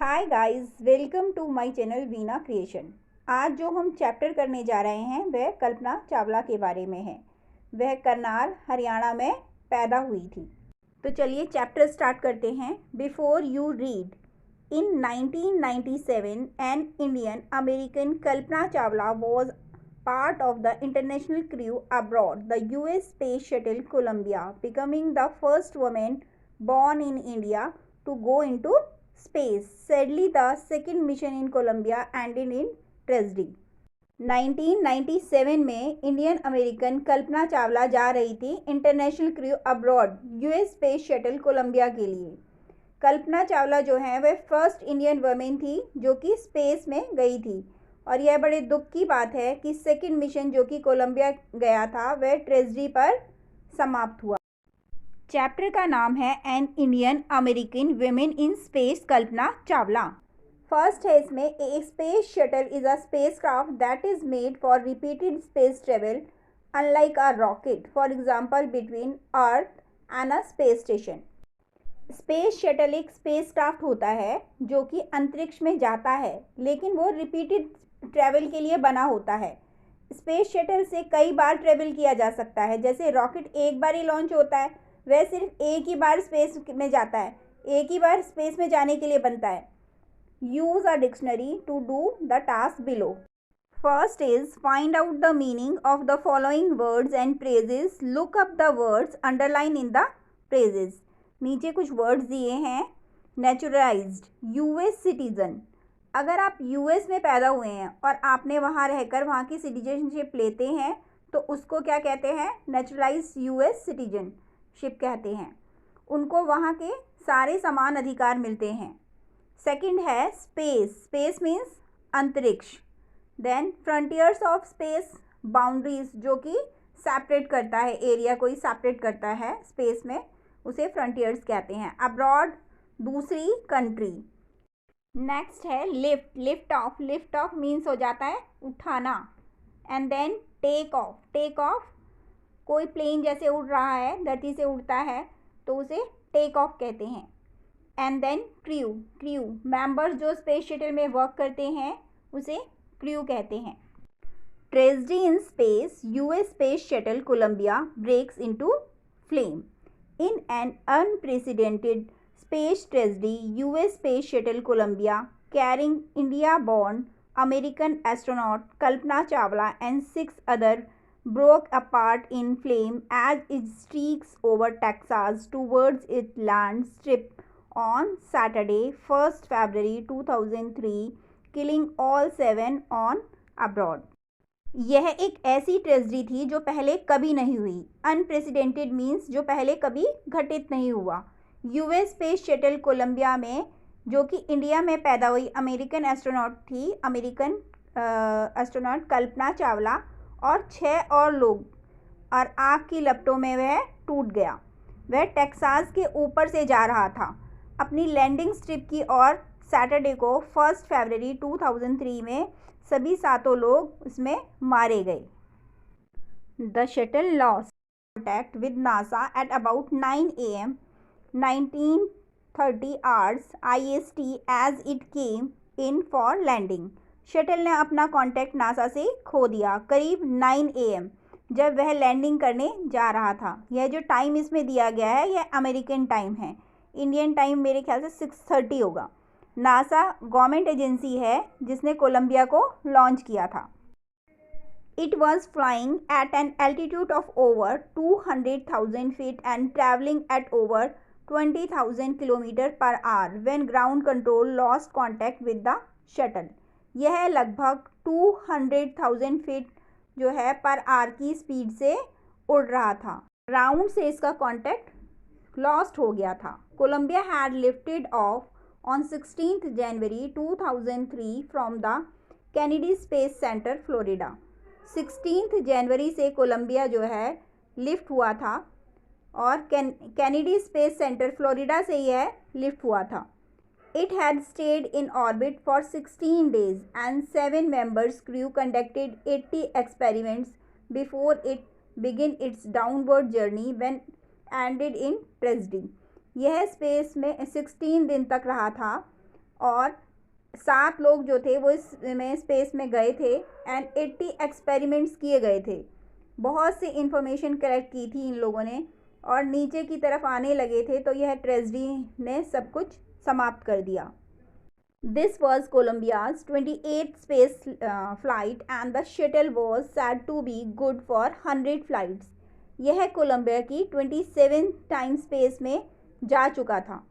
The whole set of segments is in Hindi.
Hi guys, welcome to my channel Veena creation. आज जो हम चैप्टर करने जा रहे हैं वह कल्पना चावला के बारे में है। वह करनाल हरियाणा में पैदा हुई थी। तो चलिए चैप्टर स्टार्ट करते हैं। Before you read, in 1997 N Indian American Kalpana Chawla was part of the international crew aboard the US Space Shuttle Columbia, becoming the first woman born in India to go into space. Sadly, the second mission in Columbia ended in tragedy. 1997 में इंडियन अमेरिकन कल्पना चावला जा रही थी international crew abroad US space shuttle Columbia के लिए। कल्पना चावला जो है वह फर्स्ट इंडियन वुमेन थी जो कि स्पेस में गई थी, और यह बड़े दुख की बात है कि सेकंड मिशन जो कि कोलंबिया गया था वह ट्रेजडी पर समाप्त हुआ। चैप्टर का नाम है an Indian American women in space Kalpana Chawla. First है इसमें a space shuttle is a spacecraft that is made for repeated space travel unlike a rocket, for example between earth and a space station. Space shuttle एक स्पेसक्राफ्ट होता है जो कि अंतरिक्ष में जाता है, लेकिन वो रिपीटेड ट्रैवल के लिए बना होता है। स्पेस शटल से कई बार ट्रैवल किया जा सकता है। जैसे रॉकेट एक बार ही लॉन्च होता है, वह सिर्फ एक ही बार स्पेस में जाता है, एक ही बार स्पेस में जाने के लिए बनता है। Use a dictionary to do the task below. First is find out the meaning of the following words and phrases. Look up the words underline in the phrases. नीचे कुछ वर्ड्स दिए हैं। Naturalised, US citizen. अगर आप यूएस में पैदा हुए हैं और आपने वहाँ रहकर वहाँ की सिटीजनशिप लेते हैं तो उसको क्या कहते हैं? नेचुरलाइज्ड यूएस सिटीजनशिप कहते हैं। उनको वहाँ के सारे समान अधिकार मिलते हैं। सेकंड है स्पेस। स्पेस मीन्स अंतरिक्ष। Then frontiers of space, boundaries जो कि सेपरेट करता है, एरिया को ही सेपरेट करता है स्पेस में, उसे फ्रंटियर्स कहते हैं। अब्रॉड, दूसरी कंट्री। नेक्स्ट है lift. Lift off. Lift off means हो जाता है उठाना। And then take off. Take off, कोई प्लेन जैसे उड़ रहा है, धरती से उड़ता है तो उसे टेक ऑफ कहते हैं। And then crew. Crew members जो स्पेस शटल में वर्क करते हैं उसे क्रू कहते हैं। Tragedy in space, US space shuttle Columbia breaks into flame in an unprecedented space tragedy. US Space Shuttle Columbia carrying India-born American astronaut Kalpana Chawla and 6 others broke apart in flame as it streaks over Texas towards its land strip on Saturday, 1st February 2003, killing all 7 on abroad. यह एक ऐसी ट्रेजडी थी जो पहले कभी नहीं हुई। अनप्रेसिडेंटेड मीन्स जो पहले कभी घटित नहीं हुआ। यूएस स्पेस शटल कोलंबिया में जो कि इंडिया में पैदा हुई अमेरिकन एस्ट्रोनॉट थी, अमेरिकन एस्ट्रोनॉट कल्पना चावला और 6 और लोग, और आग की लपटों में वह टूट गया। वह टेक्सास के ऊपर से जा रहा था अपनी लैंडिंग स्ट्रिप की और सैटरडे को 1 फरवरी 2003 में सभी 7 लोग उसमें मारे गए। The shuttle lost contact with NASA at about 9 AM 1930 hours IST as it came in for landing. Shuttle ने अपना कांटेक्ट नासा से खो दिया करीब 9 AM जब वह लैंडिंग करने जा रहा था। यह जो टाइम इसमें दिया गया है यह अमेरिकन टाइम है। इंडियन टाइम मेरे ख्याल से 6:30 होगा। नासा गवर्नमेंट एजेंसी है जिसने कोलंबिया को लॉन्च किया था। It was flying at an altitude of over 200,000 feet and traveling at over 20,000 km per hour when ground control lost contact with the shuttle. यह लगभग 200,000 फीट जो है पर आवर की स्पीड से उड़ रहा था। ग्राउंड से इसका कांटेक्ट लॉस्ट हो गया था। Columbia had lifted off on 16 January 2003 from the Kennedy Space Center Florida. 16 जनवरी से कोलंबिया जो है लिफ्ट हुआ था और कैनेडी स्पेस सेंटर फ्लोरिडा से यह लिफ्ट हुआ था। It had stayed in orbit for 16 days and 7 members crew conducted 80 experiments before it began its downward journey when ended in tragedy. यह स्पेस में 16 दिन तक रहा था और 7 लोग जो थे वो इसमें स्पेस में गए थे एंड 80 एक्सपेरिमेंट्स किए गए थे। बहुत सी इंफॉर्मेशन कलेक्ट की थी इन लोगों ने और नीचे की तरफ आने लगे थे तो यह ट्रेजेडी ने सब कुछ समाप्त कर दिया। This was Columbia's 28th space flight and the shuttle was said to be good for 100 flights. यह कोलंबिया की 27 टाइम स्पेस में जा चुका था।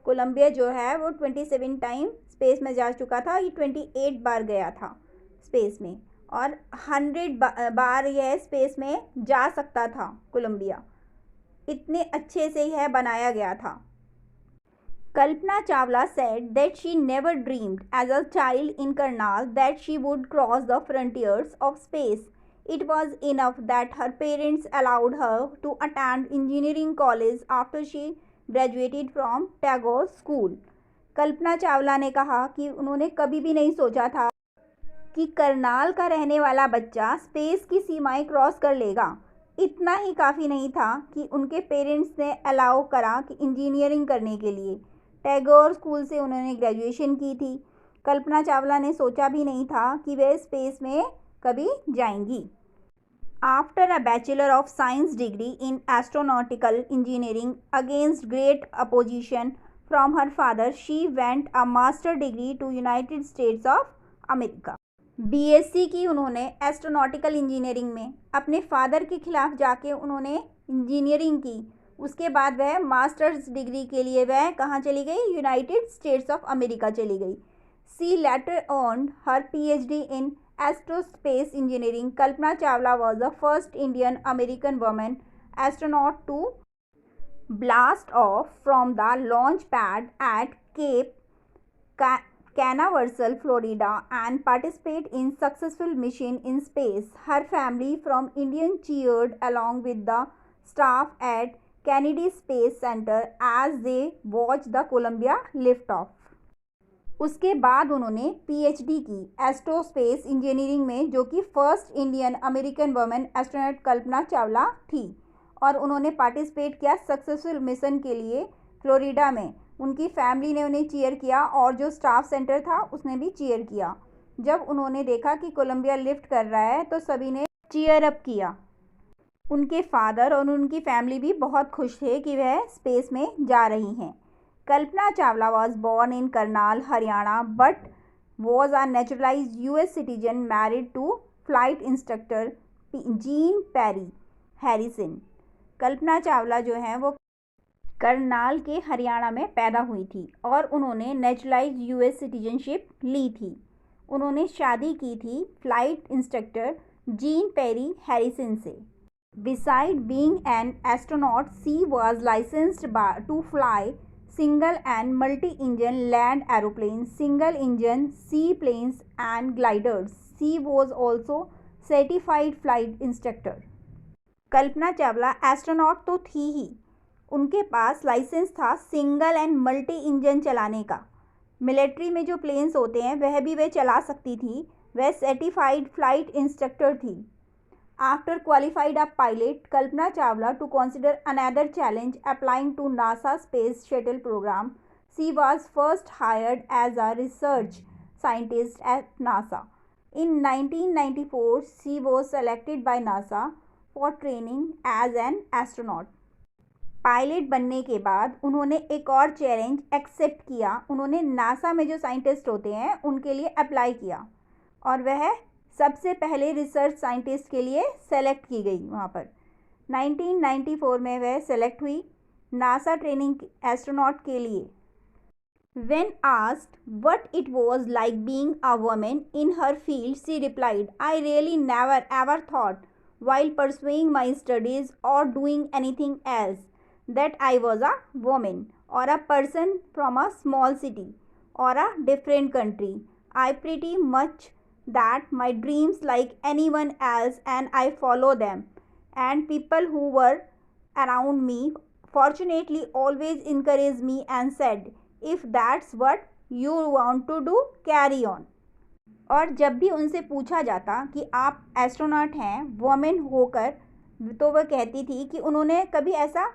कोलंबिया जो है वो 27 टाइम स्पेस में जा चुका था। ये 28 बार गया था स्पेस में और 100 बार यह स्पेस में जा सकता था। कोलंबिया इतने अच्छे से यह बनाया गया था। Kalpana Chawla said that she never dreamed as a child in Karnal that she would cross the frontiers of space. It was enough that her parents allowed her to attend engineering college after she graduated from Tagore School. Kalpana Chawla ने कहा कि उन्होंने कभी भी नहीं सोचा था कि करनाल का रहने वाला बच्चा स्पेस की सीमाएं क्रॉस कर लेगा। इतना ही काफ़ी नहीं था कि उनके पेरेंट्स ने अलाउ करा कि इंजीनियरिंग करने के लिए। टैगोर स्कूल से उन्होंने ग्रेजुएशन की थी। कल्पना चावला ने सोचा भी नहीं था कि वे स्पेस में कभी जाएंगी। After a bachelor of science degree in astronautical engineering against great opposition from her father, she went a master degree to United States of America. BSc की उन्होंने एस्ट्रोनॉटिकल इंजीनियरिंग में। अपने फादर के खिलाफ जाके उन्होंने इंजीनियरिंग की। उसके बाद वह मास्टर्स डिग्री के लिए वह कहाँ चली गई? यूनाइटेड स्टेट्स ऑफ अमेरिका चली गई। She later earned her PhD in aerospace engineering. Kalpana Chawla was the first Indian American women astronaut to blast off from the launch pad at Cape Canaveral, Florida, and participate in successful mission in space. Her family from India cheered along with the staff at Kennedy Space Center as they watched the Columbia liftoff. उसके बाद उन्होंने पीएचडी की एस्ट्रोस्पेस इंजीनियरिंग में, जो कि first Indian American women astronaut Kalpana Chawla थी, और उन्होंने पार्टिसिपेट किया सक्सेसफुल मिशन के लिए फ्लोरिडा में। उनकी फैमिली ने उन्हें चीयर किया और जो स्टाफ सेंटर था उसने भी चीयर किया। जब उन्होंने देखा कि कोलंबिया लिफ्ट कर रहा है तो सभी ने चीयर अप किया। उनके फादर और उनकी फैमिली भी बहुत खुश थे कि वह स्पेस में जा रही हैं। Kalpana Chawla was born in Karnal, Haryana, but was a naturalised US citizen married to flight instructor Jean Pierre Harrison. Kalpana Chawla जो है वो करनाल के हरियाणा में पैदा हुई थी और उन्होंने नेचुरलाइज्ड यूएस सिटीजनशिप ली थी। उन्होंने शादी की थी flight instructor Jean Pierre Harrison से। Beside being an astronaut, she was licensed to fly single and multi-engine land aeroplanes, single engine seaplanes and gliders. She was also certified flight instructor. Kalpana Chawla astronaut तो थी ही, उनके पास लाइसेंस था सिंगल एंड मल्टी इंजन चलाने का। मिलिट्री में जो प्लेन्स होते हैं वह भी वे चला सकती थी। वह सर्टिफाइड फ्लाइट इंस्ट्रक्टर थी। After qualified a pilot, Kalpana Chawla to consider another challenge applying to NASA Space Shuttle program. She was first hired as a research scientist at NASA. In 1994, she was selected by NASA for training as an astronaut. Pilot बनने के बाद उन्होंने एक और चैलेंज एक्सेप्ट किया। उन्होंने नासा में जो साइंटिस्ट होते हैं उनके लिए अप्लाई किया और वह सबसे पहले रिसर्च साइंटिस्ट के लिए सेलेक्ट की गई वहाँ पर। 1994 में वह सेलेक्ट हुई नासा ट्रेनिंग एस्ट्रोनॉट के लिए। When asked what it was like being a woman in her field, she replied, "I really never ever thought while pursuing my studies or doing anything else that I was a woman or a person from a small city or a different country. I pretty much that my dreams like anyone else and I follow them, and people who were around me fortunately always encouraged me and said, if that's what you want to do, carry on." और जब भी उनसे पूछा जाता कि आप एस्ट्रोनॉट हैं वुमेन होकर, तो वह कहती थी कि उन्होंने कभी ऐसा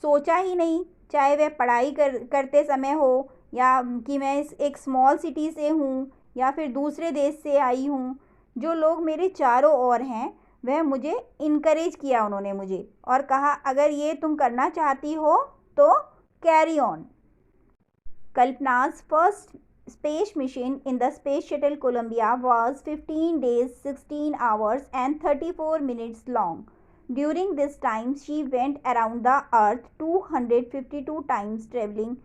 सोचा ही नहीं, चाहे वह पढ़ाई करते समय हो या कि मैं एक स्मॉल सिटी से हूँ या फिर दूसरे देश से आई हूँ, जो लोग मेरे चारों ओर हैं वह मुझे इनकरेज किया उन्होंने मुझे, और कहा अगर ये तुम करना चाहती हो तो carry on. Kalpana's first space mission in the Space Shuttle Columbia was 15 days, 16 hours, and 34 minutes long. During this time, she went around the Earth 252 times, traveling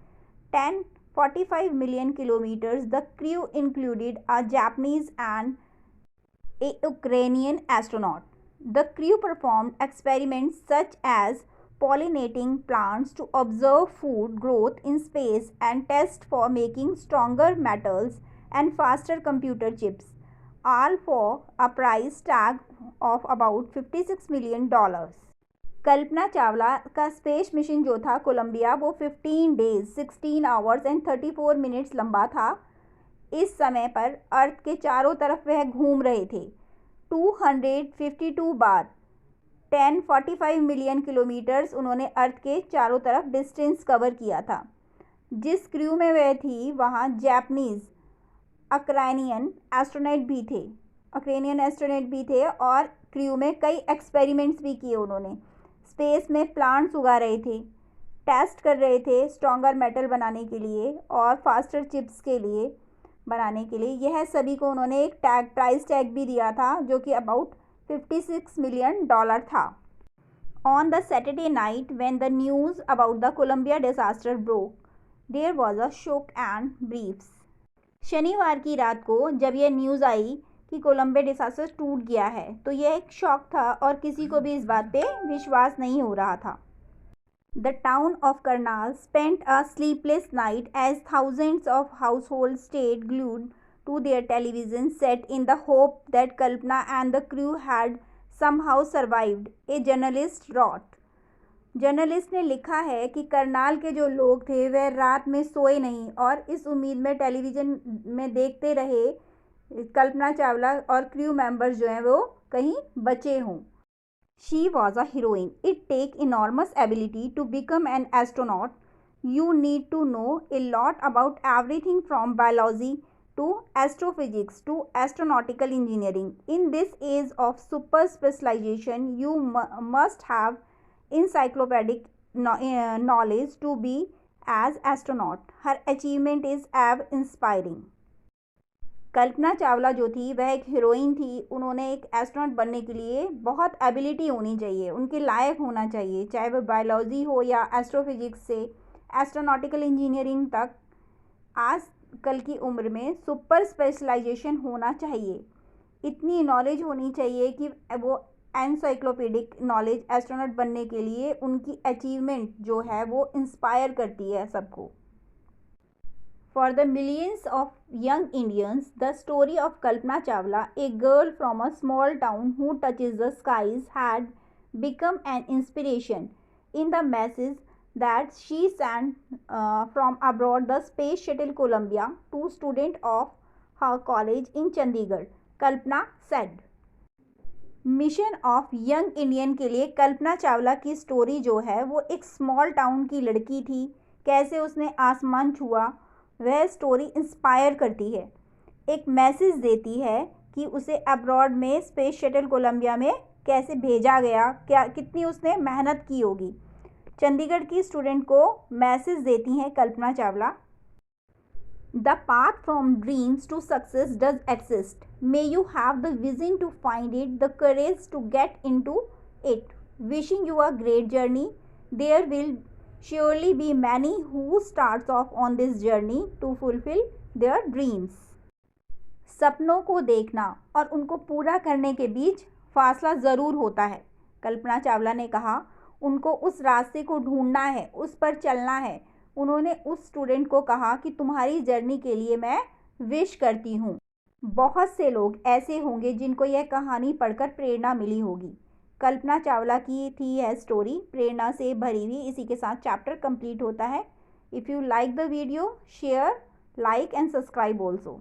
10.45 million kilometers. The crew included a Japanese and a Ukrainian astronaut. The crew performed experiments such as pollinating plants to observe food growth in space and test for making stronger metals and faster computer chips, all for a price tag of about $56 million. Kalpana Chawla का स्पेस मिशन जो था कोलंबिया, वो 15 डेज, 16 आवर्स एंड 34 मिनट्स लंबा था। इस समय पर अर्थ के चारों तरफ वह घूम रहे थे 252 बार। 10.45 मिलियन किलोमीटर्स उन्होंने अर्थ के चारों तरफ डिस्टेंस कवर किया था। जिस क्रू में वह थी वहाँ जैपनीज़, अक्रेनियन एस्ट्रोनॉट भी थे और क्रू में कई एक्सपेरिमेंट्स भी किए उन्होंने। स्पेस में प्लांट्स उगा रहे थे, टेस्ट कर रहे थे स्ट्रॉन्गर मेटल बनाने के लिए और फास्टर चिप्स के लिए बनाने के लिए। यह सभी को उन्होंने एक प्राइस टैग भी दिया था जो कि अबाउट $56 million था। On the Saturday night when the news about the Columbia disaster broke, there was a shock and briefs. शनिवार की रात को जब यह न्यूज़ आई कि कोलंबिया डिसास्टर टूट गया है तो यह एक शॉक था और किसी को भी इस बात पे विश्वास नहीं हो रहा था। The town of Karnal spent a sleepless night as thousands of households stayed glued to their television set in the hope that Kalpana and the crew had somehow survived, a journalist wrote. Journalist ने लिखा है कि करनाल के जो लोग थे वह रात में सोए नहीं और इस उम्मीद में टेलीविज़न में देखते रहे कल्पना चावला और क्रू मेंबर्स जो हैं वो कहीं बचे हों। She was a heroine. It takes enormous ability to become an astronaut. You need to know a lot about everything from biology to astrophysics to astronautical engineering. In this age of super specialization, you must have encyclopedic knowledge to be as astronaut. Her achievement is awe-inspiring. कल्पना चावला जो थी वह एक हीरोइन थी। उन्होंने एक एस्ट्रोनॉट बनने के लिए बहुत एबिलिटी होनी चाहिए, उनके लायक होना चाहिए, चाहे वह बायोलॉजी हो या एस्ट्रोफिजिक्स से एस्ट्रोनॉटिकल इंजीनियरिंग तक। आज कल की उम्र में सुपर स्पेशलाइजेशन होना चाहिए, इतनी नॉलेज होनी चाहिए कि वो एनसाइक्लोपीडिक नॉलेज एस्ट्रोनॉट बनने के लिए उनकी अचीवमेंट जो है वो इंस्पायर करती है सबको। For the millions of young Indians, the story of Kalpana Chawla, a girl from a small town who touches the skies, had become an inspiration. In the message that she sent from abroad, the Space Shuttle Columbia, to students of her college in Chandigarh, Kalpana said. Mission of young Indian के लिए कल्पना चावला की स्टोरी जो है वो एक स्मॉल टाउन की लड़की थी, कैसे उसने आसमान छुआ, वह स्टोरी इंस्पायर करती है, एक मैसेज देती है कि उसे अब्रॉड में स्पेस शटल कोलंबिया में कैसे भेजा गया, क्या कितनी उसने मेहनत की होगी। चंडीगढ़ की स्टूडेंट को मैसेज देती हैं Kalpana Chawla. The path from dreams to success does exist, may you have the vision to find it, the courage to get into it, wishing you a great journey, there will surely be many who starts off on this journey to fulfill their dreams. सपनों को देखना और उनको पूरा करने के बीच फासला ज़रूर होता है, कल्पना चावला ने कहा। उनको उस रास्ते को ढूंढना है, उस पर चलना है। उन्होंने उस स्टूडेंट को कहा कि तुम्हारी जर्नी के लिए मैं विश करती हूँ। बहुत से लोग ऐसे होंगे जिनको यह कहानी पढ़कर प्रेरणा मिली होगी। कल्पना चावला की थी यह स्टोरी, प्रेरणा से भरी हुई। इसी के साथ चैप्टर कंप्लीट होता है। If you like the video, share, like and subscribe also.